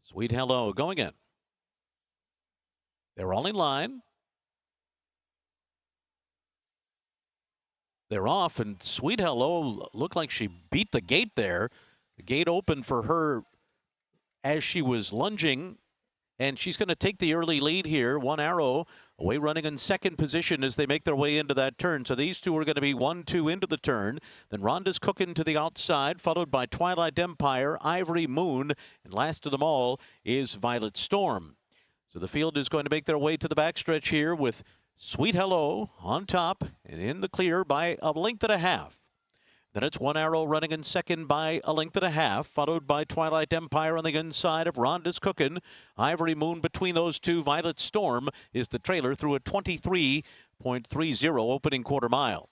Sweet Hello going in. They're all in line. They're off, and Sweet Hello looked like she beat the gate there. The gate opened for her as she was lunging, and she's going to take the early lead here. One Arrow away running in second position as they make their way into that turn. So these two are going to be 1-2 into the turn. Then Rhonda's Cookin' to the outside, followed by Twilight Empire, Ivory Moon, and last of them all is Violet Storm. So the field is going to make their way to the backstretch here with Sweet Hello on top and in the clear by a length and a half. Then it's One Arrow running in second by a length and a half, followed by Twilight Empire on the inside of Rhonda's Cookin'. Ivory Moon between those two. Violet Storm is the trailer through a 23.30 opening quarter mile.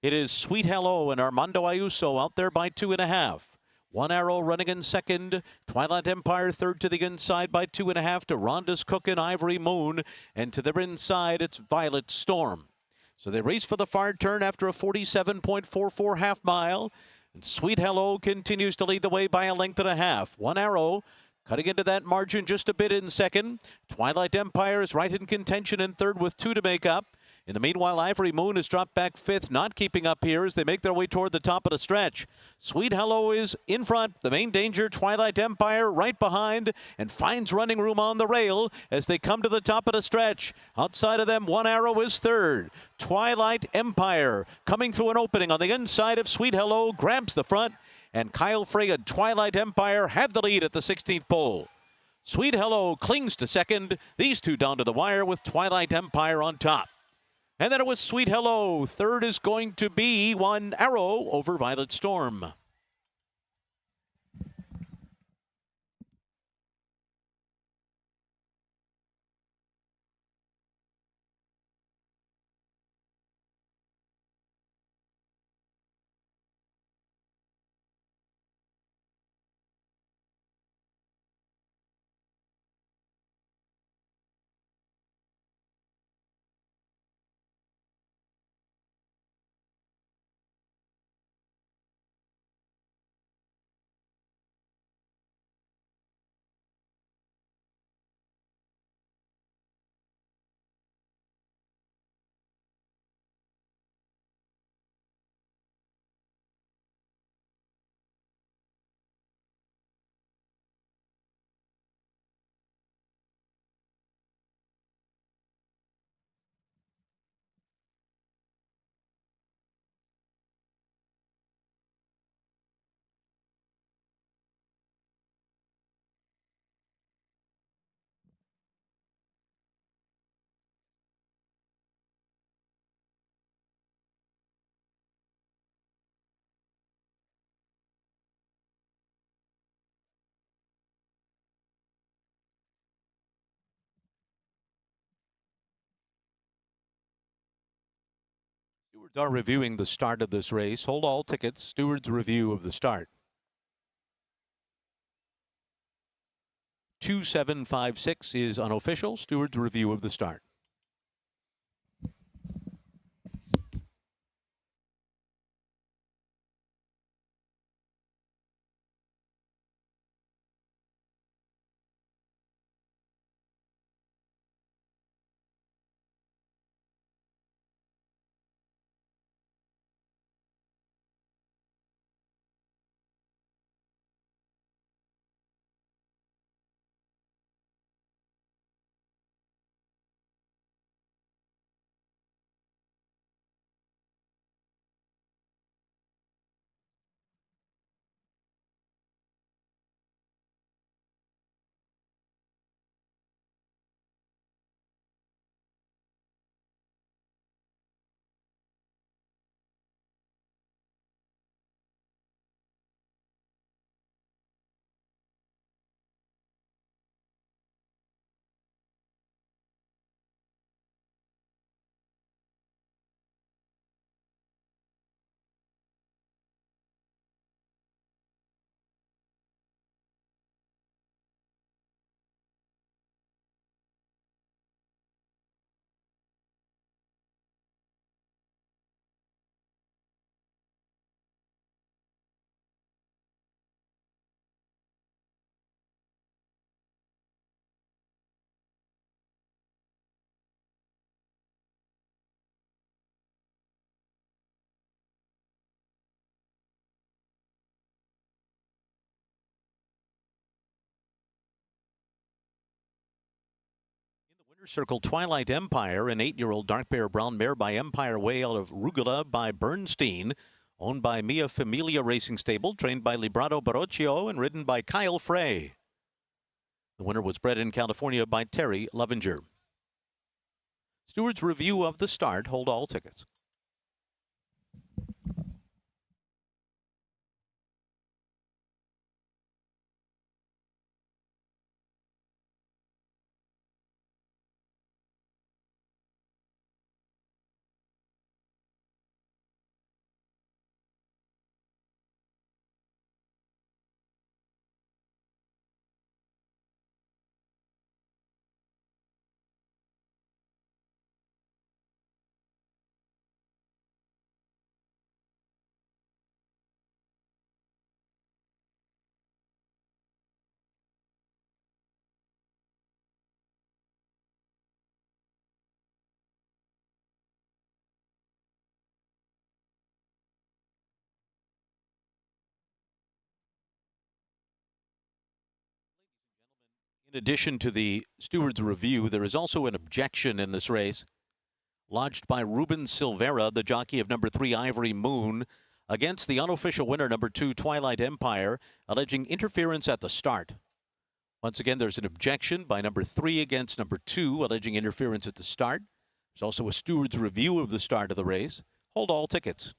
It is Sweet Hello and Armando Ayuso out there by 2.5. One Arrow running in second. Twilight Empire third to the inside by 2.5 to Rhonda's Cookin', Ivory Moon. And to their inside, it's Violet Storm. So they race for the far turn after a 47.44 half mile. And Sweet Hello continues to lead the way by a length and a half. One Arrow cutting into that margin just a bit in second. Twilight Empire is right in contention in third with 2 to make up. In the meanwhile, Ivory Moon has dropped back fifth, not keeping up here as they make their way toward the top of the stretch. Sweet Hello is in front. The main danger, Twilight Empire, right behind and finds running room on the rail as they come to the top of the stretch. Outside of them, One Arrow is third. Twilight Empire coming through an opening on the inside of Sweet Hello, grabs the front, and Kyle Frey and Twilight Empire have the lead at the 16th pole. Sweet Hello clings to second. These two down to the wire with Twilight Empire on top. And then it was Sweet Hello. Third is going to be One Arrow over Violet Storm. Stewards are reviewing the start of this race. Hold all tickets. Stewards review of the start. 2756 is unofficial. Stewards review of the start. Circle Twilight Empire, an 8-year-old dark bear brown mare by Empire Way out of Rugula by Bernstein, owned by Mia Familia Racing Stable, trained by Librado Barocchio, and ridden by Kyle Frey. The winner was bred in California by Terry Lovinger. Stewards review of the start. Hold all tickets. In addition to the Stewards review, there is also an objection in this race, lodged by Ruben Silvera, the jockey of number 3 Ivory Moon, against the unofficial winner, number 2 Twilight Empire, alleging interference at the start. Once again, there's an objection by number 3 against number 2, alleging interference at the start. There's also a Stewards review of the start of the race. Hold all tickets.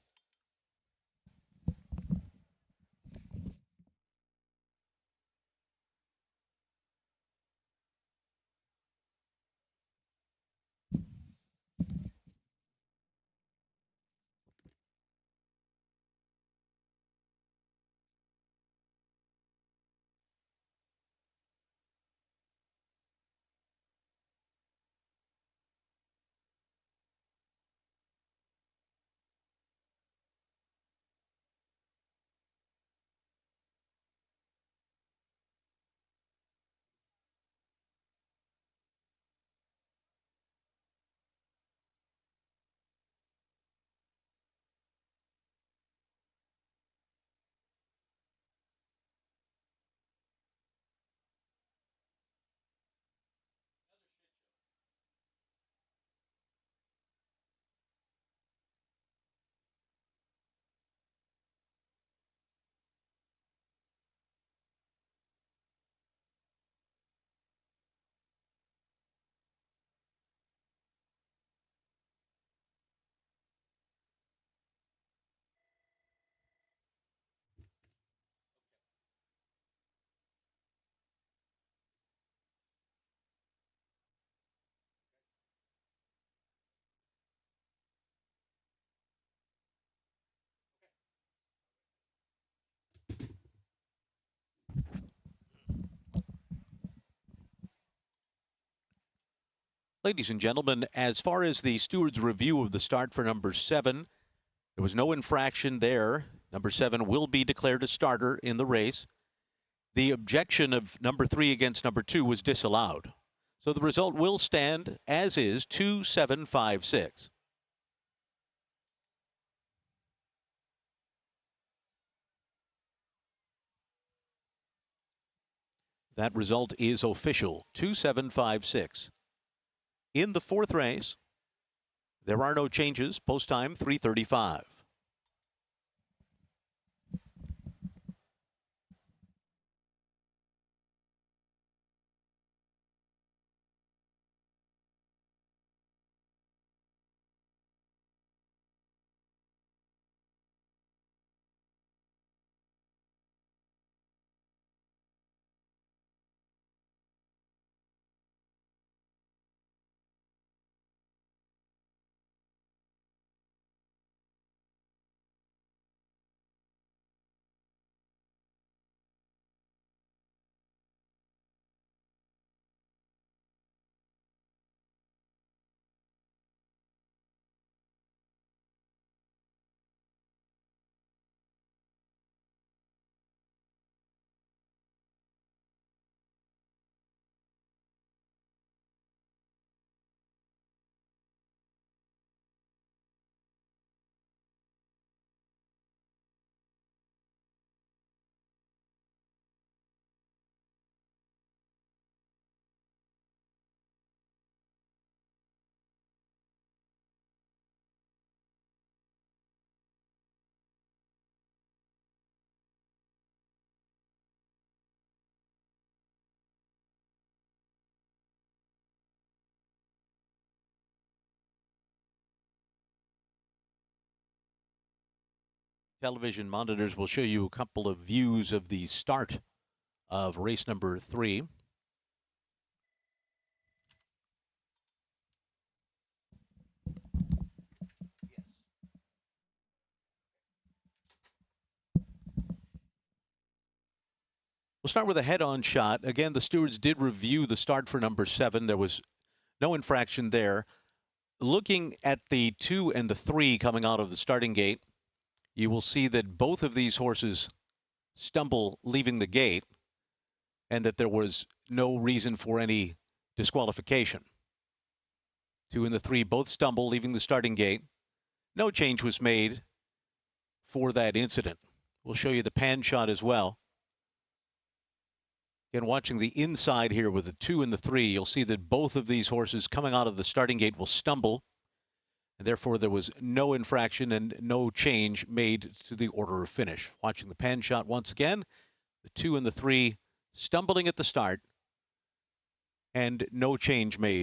Ladies and gentlemen, as far as the Stewards review of the start for number 7, there was no infraction there. Number 7 will be declared a starter in the race. The objection of number 3 against number 2 was disallowed. So the result will stand as is, 2-7-5-6. That result is official, 2-7-5-6. In the 4th race, there are no changes. Post time 3:35. Television monitors will show you a couple of views of the start of race number 3. We'll start with a head-on shot. Again, the stewards did review the start for number 7. There was no infraction there. Looking at the 2 and the 3 coming out of the starting gate, you will see that both of these horses stumble leaving the gate and that there was no reason for any disqualification. 2 and the 3 both stumble leaving the starting gate. No change was made for that incident. We'll show you the pan shot as well. Again, watching the inside here with the 2 and the 3, you'll see that both of these horses coming out of the starting gate will stumble. And therefore, there was no infraction and no change made to the order of finish. Watching the pan shot once again, the 2 and the 3 stumbling at the start and no change made.